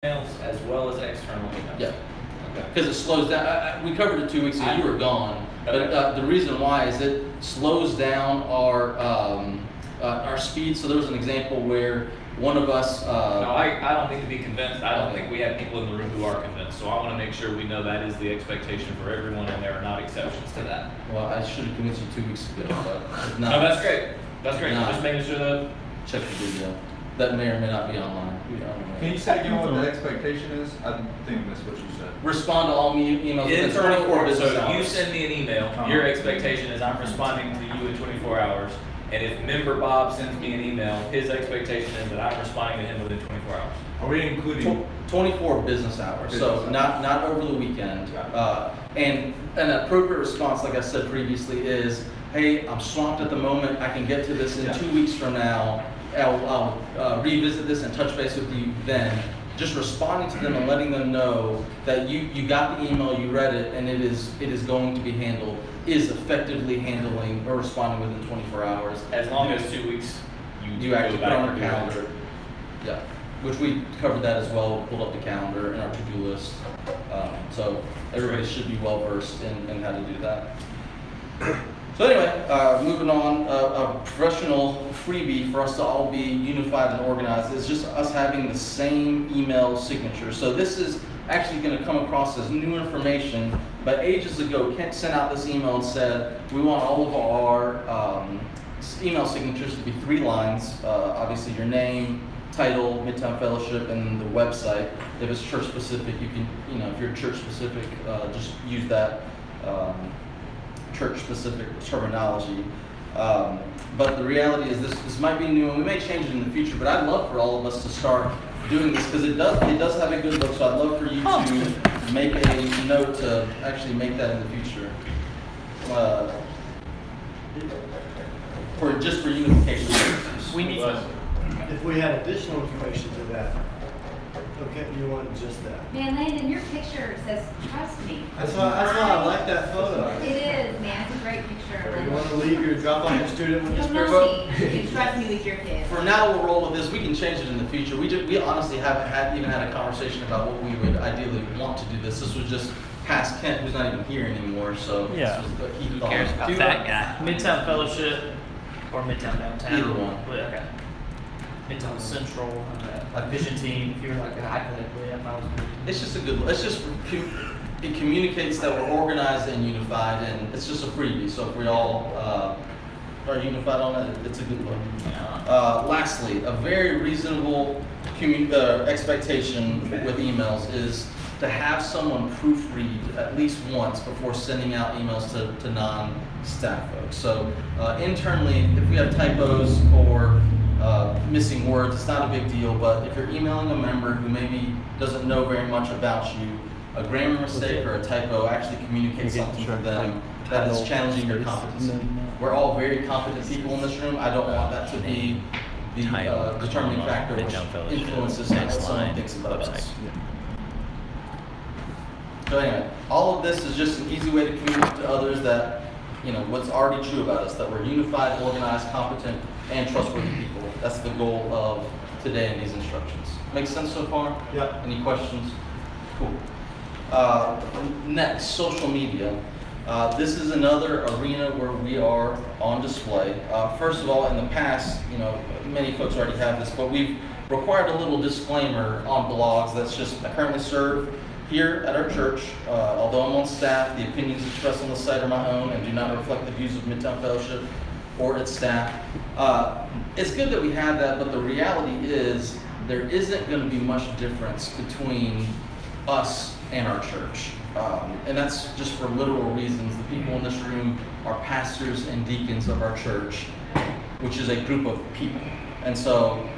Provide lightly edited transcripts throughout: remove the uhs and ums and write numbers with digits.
emails as well as external emails? Yeah. Okay. Because it slows down. We covered it 2 weeks ago. You were gone, Okay. but the reason why is it slows down our speed. So there was an example where one of us. No, I don't need to be convinced. I don't think we have people in the room who are convinced. So I want to make sure we know that is the expectation for everyone, and there are not exceptions to that. Well, I should have convinced you 2 weeks ago, but if not. No, that's great. That's great. Nah. Just making sure that. Check the video. That may or may not be online. We don't know. Can you say again what the expectation is? I think that's what you said. Respond to all emails within 24 business So hours. you send me an email. Your expectation is I'm responding to you in 24 hours. And if member Bob sends me an email, his expectation is that I'm responding to him within 24 hours. Are we including 24 business hours, so not over the weekend. And an appropriate response, like I said previously, is, hey, I'm swamped at the moment. I can get to this in 2 weeks from now. I'll revisit this and touch base with you then. Just responding to them and letting them know that you got the email, you read it, and it is going to be handled, is effectively handling or responding within 24 hours. As long as 2 weeks You actually put on your calendar. Yeah, which we covered that as well, pulled up the calendar and our to-do list. So everybody should be well versed in how to do that. So anyway, moving on, a professional freebie for us to all be unified and organized is just us having the same email signature. So this is actually going to come across as new information, but ages ago Kent sent out this email and said, we want all of our email signatures to be 3 lines, obviously your name, title, Midtown Fellowship, and the website. If it's church specific, you can, if you're church specific, just use that church specific terminology. But the reality is this might be new, and we may change it in the future, but I'd love for all of us to start doing this because it does have a good look, so I'd love for you to make a note to actually make that in the future. Just for unification purposes. We need If we had additional information to that, okay, you want just that. Man, Landon, your picture says, trust me. That's why I like that photo. It is, man. It's a great picture. You want to drop off your student with this You know picture? me. You can trust me with your kids. For now, we'll roll with this. We can change it in the future. We honestly haven't even had a conversation about what we would ideally want to do this. This was just past Kent, who's not even here anymore. So Yeah. this was what he Who thought. cares about that guy? Midtown Fellowship or Midtown Downtown? Either one. Well, okay. Midtown Central, Vision Team. If you're like an iPad, if I was. It's just a good. It communicates that we're organized and unified, and it's just a freebie. So if we all are unified on it, it's a good look. Lastly, a very reasonable expectation with emails is to have someone proofread at least once before sending out emails to non-staff folks. So internally, if we have typos or missing words, it's not a big deal, but if you're emailing a member who maybe doesn't know very much about you, a grammar mistake or a typo actually communicates something to them that is challenging your competency. We're all very competent people in this room. I don't want that to be the determining factor which influences how someone thinks about us. So anyway, all of this is just an easy way to communicate to others that, what's already true about us, that we're unified, organized, competent, and trustworthy people. That's the goal of today in these instructions. Make sense so far? Yep. Any questions? Cool. Next, social media. This is another arena where we are on display. First of all, in the past, many folks already have this, but we've required a little disclaimer on blogs that's just currently served here at our church. Although I'm on staff, the opinions expressed on the site are my own and do not reflect the views of Midtown Fellowship or its staff. It's good that we have that, but the reality is there isn't going to be much difference between us and our church. And that's just for literal reasons. The people in this room are pastors and deacons of our church, which is a group of people. And so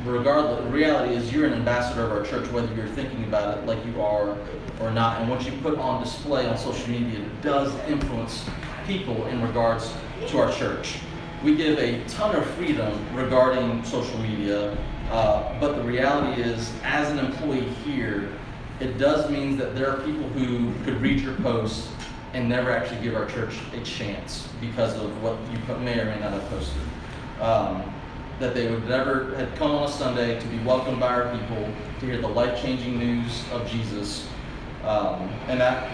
regardless, the reality is you're an ambassador of our church, whether you're thinking about it like you are or not. And what you put on display on social media does influence people in regards to our church. We give a ton of freedom regarding social media, but the reality is, as an employee here, it does mean that there are people who could read your post and never actually give our church a chance because of what you may or may not have posted. that they would never had come on a Sunday to be welcomed by our people, to hear the life-changing news of Jesus. And that,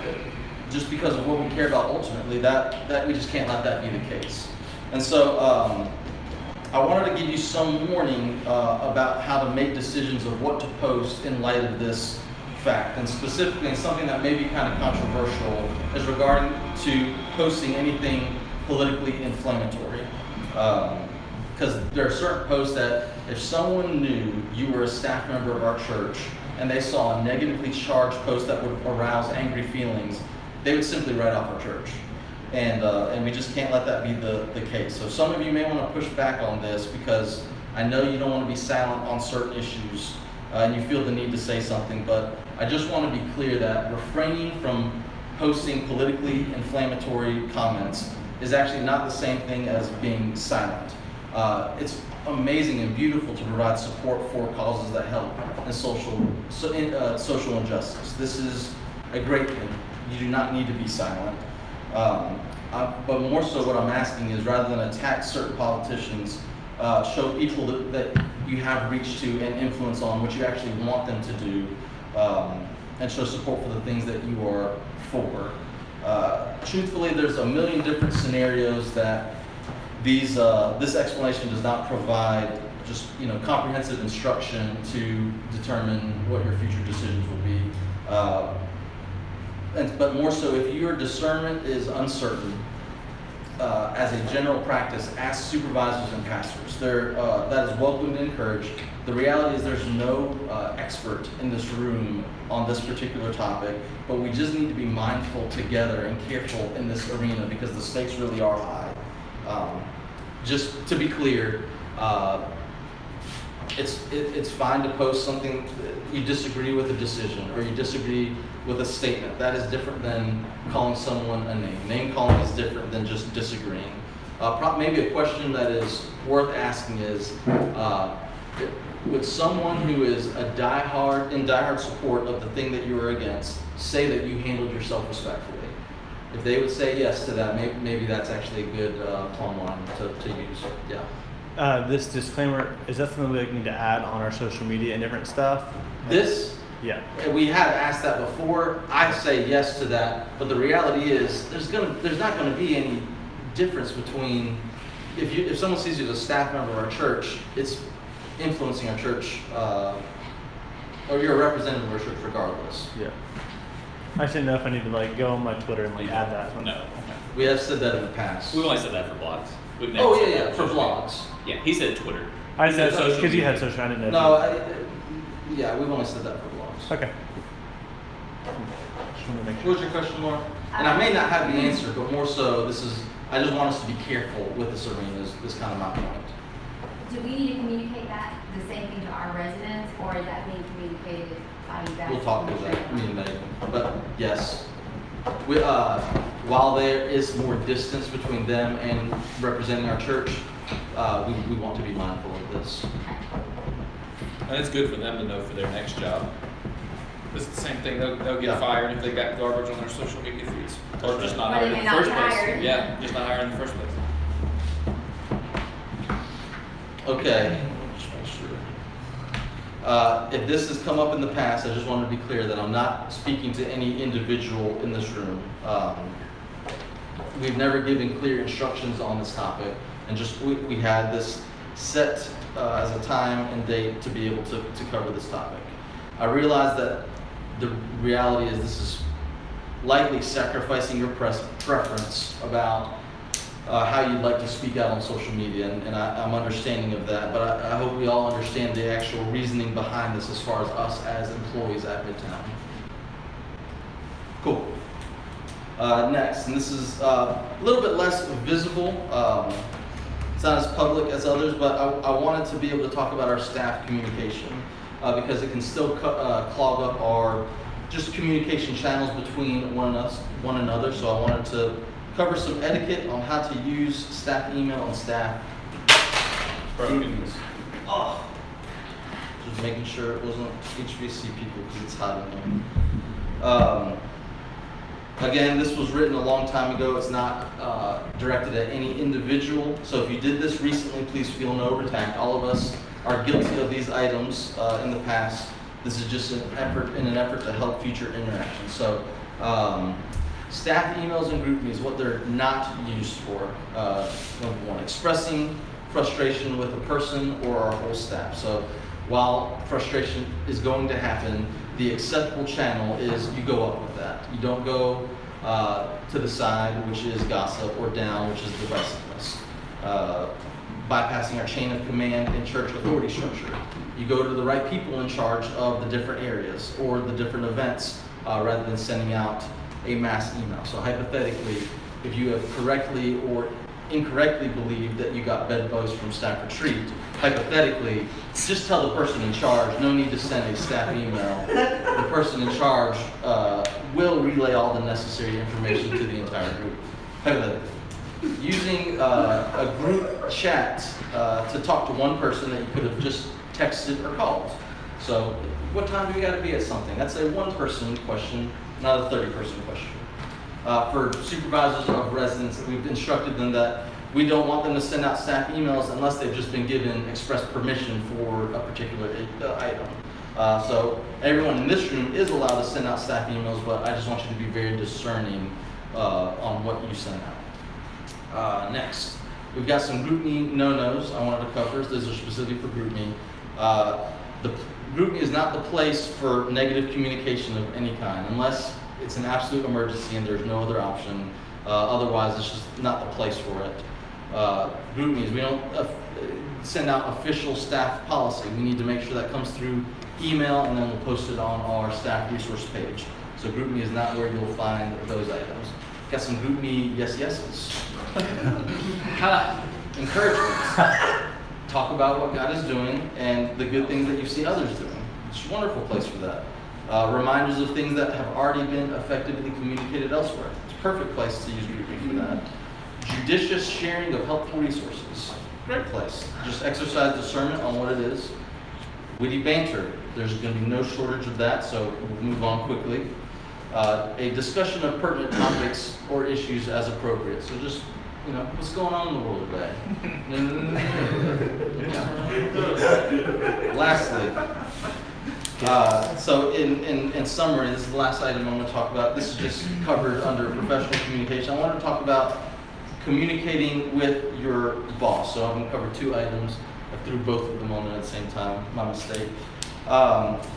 just because of what we care about ultimately, that we just can't let that be the case. And so I wanted to give you some warning about how to make decisions of what to post in light of this fact, and specifically something that may be kind of controversial is regarding to posting anything politically inflammatory. Because there are certain posts that if someone knew you were a staff member of our church and they saw a negatively charged post that would arouse angry feelings, they would simply write off our church. And we just can't let that be the case. So some of you may want to push back on this because I know you don't want to be silent on certain issues and you feel the need to say something, but I just want to be clear that refraining from posting politically inflammatory comments is actually not the same thing as being silent. It's amazing and beautiful to provide support for causes that help in social injustice. This is a great thing. You do not need to be silent. But more so what I'm asking is, rather than attack certain politicians, show people that you have reached to and influence on what you actually want them to do, and show support for the things that you are for. Truthfully, there's a million different scenarios that this explanation does not provide just comprehensive instruction to determine what your future decisions will be. But more so, if your discernment is uncertain, as a general practice, ask supervisors and pastors. That is welcome and encouraged. The reality is there's no expert in this room on this particular topic, but we just need to be mindful together and careful in this arena because the stakes really are high. Just to be clear, it's fine to post something you disagree with a decision or you disagree with a statement. That is different than calling someone a name. Name calling is different than just disagreeing. Maybe a question that is worth asking is, would someone who is in diehard support of the thing that you are against say that you handled yourself respectfully? If they would say yes to that, maybe that's actually a good plumb line to use. Yeah. This disclaimer, is that something we need to add on our social media and different stuff? Yeah. We have asked that before. I say yes to that, but the reality is there's not going to be any difference between if someone sees you as a staff member of our church, it's influencing our church, or you're a representative of our church regardless. Yeah. I just didn't know if I need to go on my Twitter and add that. No. We have said that in the past. We've only said that for blogs. We've never said that for blogs. Yeah, he said Twitter. I said social because you media. had social. I didn't know. No, we've only said that for blogs. Okay. Just wanted to make What sure. was your question, Laura? And I may not have the answer, but more so, I just want us to be careful with this arena. Is kind of my point. Do we need to communicate that, the same thing to our residents, or is that being communicated by you guys? We'll talk about that, me and Megan. But yes, while there is more distance between them and representing our church, we want to be mindful of this. And it's good for them to know for their next job. It's the same thing. They'll get Yeah. fired if they got garbage on their social media feeds, or just not Or hired they in may the not first be place. hired. Yeah, just not hired in the first place. Okay. Just make sure. If this has come up in the past, I just want to be clear that I'm not speaking to any individual in this room. We've never given clear instructions on this topic, and we had this set as a time and date to be able to cover this topic. I realize that the reality is this is likely sacrificing your preference about how you'd like to speak out on social media, and I'm understanding of that, but I hope we all understand the actual reasoning behind this as far as us as employees at Midtown. Cool. Next, and this is a little bit less visible. It's not as public as others, but I wanted to be able to talk about our staff communication because it can still clog up our just communication channels between one another. So I wanted to cover some etiquette on how to use staff email and staff emails. Oh, just making sure it wasn't HVAC people because it's hot in there. Again, this was written a long time ago. It's not directed at any individual. So if you did this recently, please feel no attack. All of us are guilty of these items in the past. This is just an effort to help future interactions. So staff emails and group meetings, what they're not used for. Number one, expressing frustration with a person or our whole staff. So while frustration is going to happen, the acceptable channel is you go up with that. You don't go to the side, which is gossip, or down, which is divisiveness. Bypassing our chain of command and church authority structure. You go to the right people in charge of the different areas or the different events rather than sending out a mass email. So hypothetically, if you have correctly or incorrectly believed that you got bed bugs from staff retreat, hypothetically, just tell the person in charge, no need to send a staff email. The person in charge will relay all the necessary information to the entire group. Hypothetically. Using a group chat to talk to one person that you could have just texted or called. So, what time do we got to be at something? That's a one-person question, not a 30-person question. For supervisors of residents, we've instructed them that we don't want them to send out staff emails unless they've just been given express permission for a particular item. So everyone in this room is allowed to send out staff emails, but I just want you to be very discerning on what you send out. Next, we've got some GroupMe no-nos I wanted to cover. These are specific for GroupMe. The GroupMe is not the place for negative communication of any kind, unless it's an absolute emergency and there's no other option. Otherwise, it's just not the place for it. GroupMe, we don't send out official staff policy. We need to make sure that comes through email, and then we'll post it on our staff resource page. So GroupMe is not where you'll find those items. Got some GroupMe yeses. Encouragement. Talk about what God is doing and the good things that you see others doing. It's a wonderful place for that. Reminders of things that have already been effectively communicated elsewhere. It's a perfect place to use GroupMe for that. Judicious sharing of helpful resources. Great place. Just exercise discernment on what it is. Witty banter. There's going to be no shortage of that, so we'll move on quickly. A discussion of pertinent topics or issues as appropriate. So just, what's going on in the world today? Lastly, so in summary, this is the last item I'm going to talk about. This is just covered under professional communication. I want to talk about communicating with your boss. So I'm going to cover two items. I threw both of them on there at the same time. My mistake.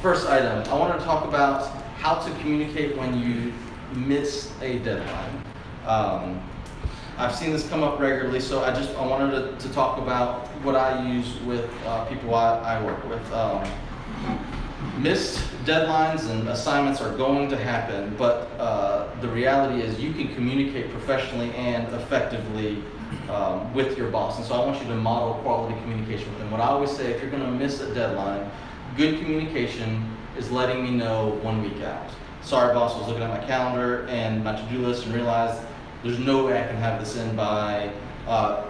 First item, I want to talk about how to communicate when you miss a deadline. I've seen this come up regularly, so I wanted to talk about what I use with people I work with. Missed deadlines and assignments are going to happen, but the reality is you can communicate professionally and effectively with your boss. And so I want you to model quality communication with them. What I always say, if you're going to miss a deadline, good communication is letting me know 1 week out. Sorry, boss, I was looking at my calendar and my to-do list and realized there's no way I can have this in by,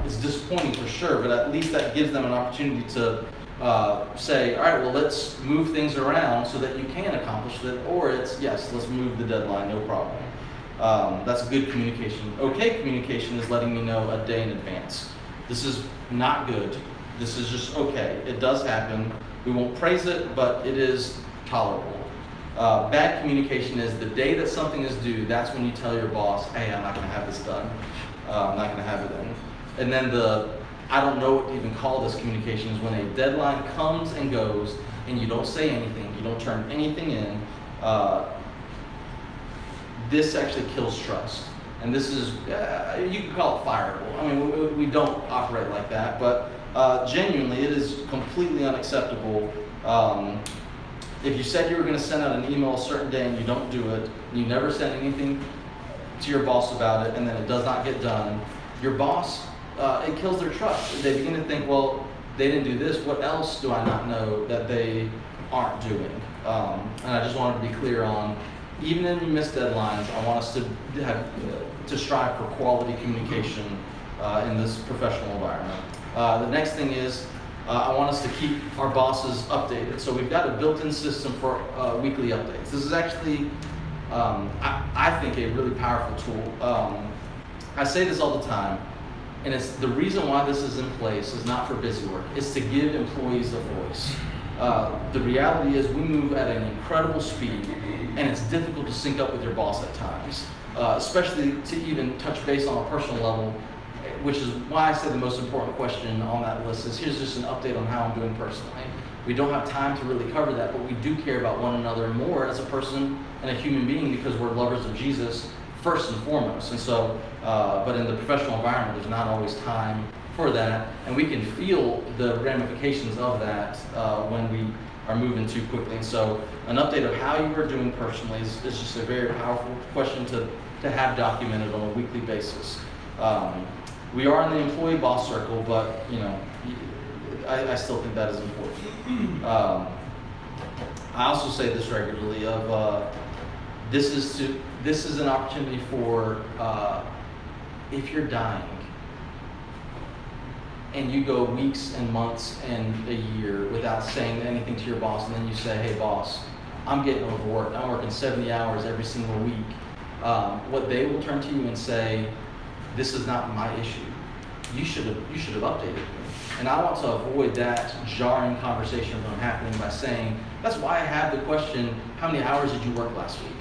it's disappointing for sure, but at least that gives them an opportunity to say, all right, well, let's move things around so that you can accomplish it, or it's, yes, let's move the deadline, no problem. That's good communication. Okay communication is letting me know a day in advance. This is not good. This is just okay. It does happen. We won't praise it, but it is tolerable. Bad communication is the day that something is due, that's when you tell your boss, hey, I'm not going to have this done. I'm not going to have it in. And then I don't know what to even call this communication is when a deadline comes and goes and you don't say anything, you don't turn anything in. This actually kills trust. And this is, you could call it fireable. I mean, we don't operate like that, but genuinely, it is completely unacceptable. If you said you were going to send out an email a certain day and you don't do it, and you never send anything to your boss about it, and then it does not get done, your boss, it kills their trust. They begin to think, well, they didn't do this, what else do I not know that they aren't doing? And I just wanted to be clear on, even in missed deadlines, I want us to strive for quality communication in this professional environment. The next thing is, I want us to keep our bosses updated. So we've got a built-in system for weekly updates. This is actually I think a really powerful tool. I say this all the time, and it's the reason why this is in place is not for busy work. It's to give employees a voice. The reality is we move at an incredible speed, and it's difficult to sync up with your boss at times, especially to even touch base on a personal level, which is why I said the most important question on that list is here's just an update on how I'm doing personally. We don't have time to really cover that, but we do care about one another more as a person and a human being because we're lovers of Jesus first and foremost. And so, but in the professional environment, there's not always time for that, and we can feel the ramifications of that when we are moving too quickly. And so an update of how you are doing personally is just a very powerful question to have documented on a weekly basis. We are in the employee boss circle, but you know, I still think that is important. I also say this regularly of this is an opportunity for if you're dying and you go weeks and months and a year without saying anything to your boss, and then you say, hey boss, I'm getting overworked, I'm working 70 hours every single week, what they will turn to you and say, this is not my issue. You should have updated me. And I want to avoid that jarring conversation from happening by saying, that's why I have the question, how many hours did you work last week?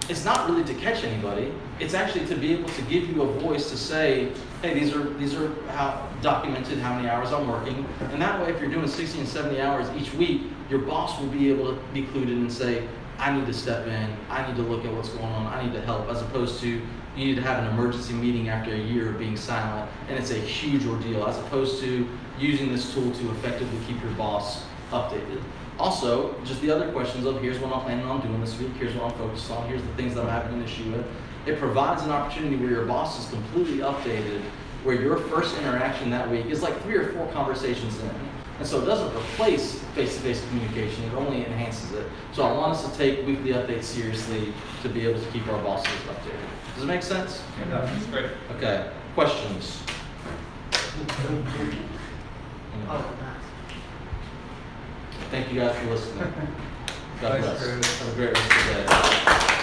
It's not really to catch anybody. It's actually to be able to give you a voice to say, hey, these are how documented how many hours I'm working. And that way, if you're doing 60 and 70 hours each week, your boss will be able to be clued in and say, I need to step in, I need to look at what's going on, I need to help, as opposed to you need to have an emergency meeting after a year of being silent, and it's a huge ordeal, as opposed to using this tool to effectively keep your boss updated. Also, just the other questions of here's what I'm planning on doing this week, here's what I'm focused on, here's the things that I'm having an issue with. It provides an opportunity where your boss is completely updated, where your first interaction that week is like 3 or 4 conversations in. And so it doesn't replace face-to-face communication, it only enhances it. So I want us to take weekly updates seriously to be able to keep our bosses updated. Does it make sense? Yeah, that's great. Okay, questions? Thank you guys for listening. God Thanks, bless. Chris. Have a great rest of the day.